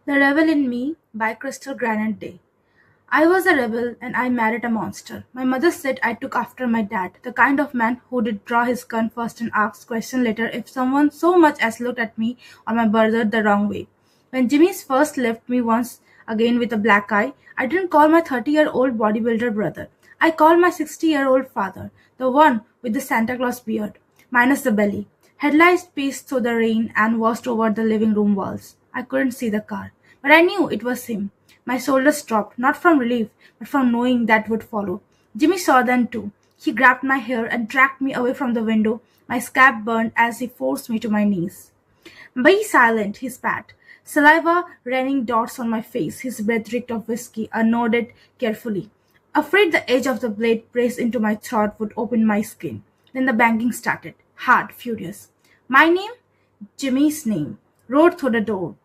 The Rebel in Me by Chirstal Grenade. I was a rebel and I married a monster. My mother said I took after my dad, the kind of man who did draw his gun first and ask question later if someone so much as looked at me or my brother the wrong way. When Jimmy's first left me once again with a black eye, I didn't call my 30-year-old bodybuilder brother. I called my 60-year-old father, the one with the Santa Claus beard, minus the belly. Headlights paced through the rain and washed over the living room walls. I couldn't see the car, but I knew it was him. My shoulders dropped, not from relief, but from knowing that would follow. Jimmy saw then too. He grabbed my hair and dragged me away from the window. My scalp burned as he forced me to my knees. Be silent, he spat. Saliva raining dots on my face. His breath reeked of whiskey. I nodded carefully. Afraid the edge of the blade pressed into my throat would open my skin. Then the banging started, hard, furious. My name? Jimmy's name. Roared through the door.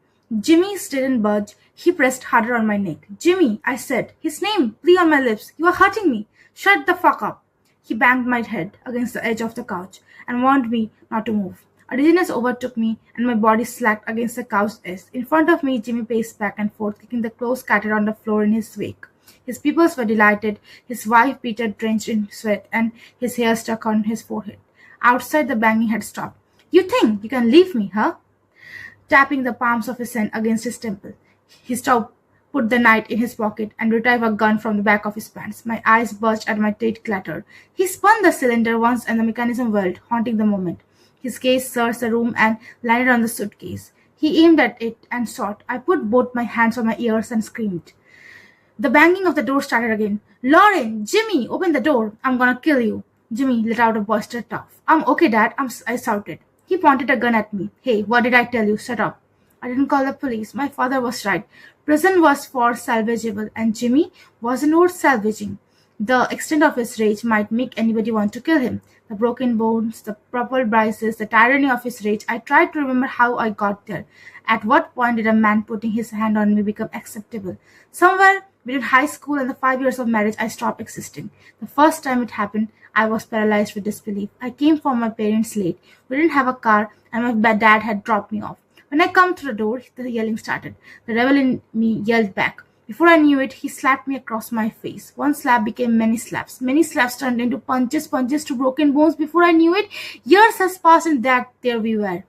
Jimmy's didn't budge. He pressed harder on my neck. Jimmy, I said. His name, plea on my lips. You are hurting me. Shut the fuck up. He banged my head against the edge of the couch and warned me not to move. A dizziness overtook me and my body slacked against the couch edge. In front of me, Jimmy paced back and forth, kicking the clothes scattered on the floor in his wake. His pupils were dilated, his wife beater drenched in sweat, and his hair stuck on his forehead. Outside, the banging had stopped. You think you can leave me, huh? Tapping the palms of his hand against his temple. He stopped, put the knife in his pocket, and retrieved a gun from the back of his pants. My eyes bulged and my teeth clattered. He spun the cylinder once and the mechanism whirled, haunting the moment. His gaze searched the room and landed on the suitcase. He aimed at it and shot. I put both my hands on my ears and screamed. The banging of the door started again. Lauren! Jimmy! Open the door! I'm gonna kill you! Jimmy let out a boisterous laugh. I'm okay, Dad, I shouted. He pointed a gun at me. Hey, what did I tell you? Shut up. I didn't call the police. My father was right. Prison was for salvageable, and Jimmy wasn't worth salvaging. The extent of his rage might make anybody want to kill him. The broken bones, the purple bruises, the tyranny of his rage. I tried to remember how I got there. At what point did a man putting his hand on me become acceptable? Somewhere between high school and the 5 years of marriage, I stopped existing. The first time it happened, I was paralyzed with disbelief. I came from my parents late. We didn't have a car, and my dad had dropped me off. When I come to the door, the yelling started. The rebel in me yelled back. Before I knew it, he slapped me across my face. One slap became many slaps. Many slaps turned into punches to broken bones. Before I knew it, years has passed and that there we were.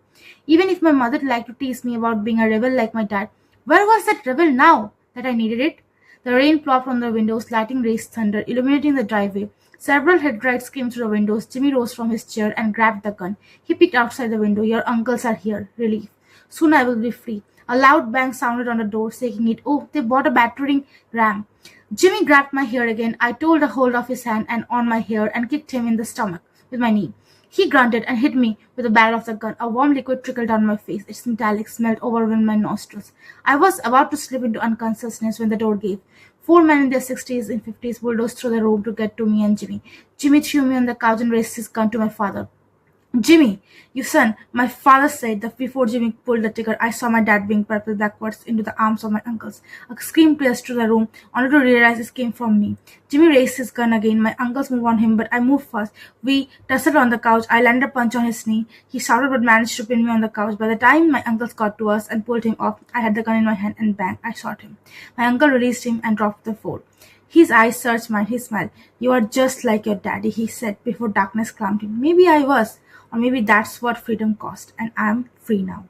Even if my mother liked to tease me about being a rebel like my dad, where was that rebel now that I needed it? The rain plopped on the windows, lighting raised thunder, illuminating the driveway. Several headlights came through the windows. Jimmy rose from his chair and grabbed the gun. He peeked outside the window. Your uncles are here. Relief. Soon I will be free. A loud bang sounded on the door, shaking it. Oh, they bought a battering ram. Jimmy grabbed my hair again. I told a hold of his hand and on my hair and kicked him in the stomach with my knee. He grunted and hit me with the barrel of the gun. A warm liquid trickled down my face. Its metallic smell overwhelmed my nostrils. I was about to slip into unconsciousness when the door gave. 4 men in their 60s and 50s bulldozed through the room to get to me and Jimmy. Jimmy threw me on the couch and raised his gun to my father. Jimmy, you son, my father said that before Jimmy pulled the trigger, I saw my dad being propelled backwards into the arms of my uncles. A scream pierced through the room, only to realize it came from me. Jimmy raised his gun again. My uncles moved on him, but I moved fast. We tussled on the couch. I landed a punch on his knee. He shouted but managed to pin me on the couch. By the time my uncles got to us and pulled him off, I had the gun in my hand and bang, I shot him. My uncle released him and dropped to the floor. His eyes searched mine. He smiled. You are just like your daddy, he said before darkness claimed him. Maybe I was. Or maybe that's what freedom cost, and I'm free now.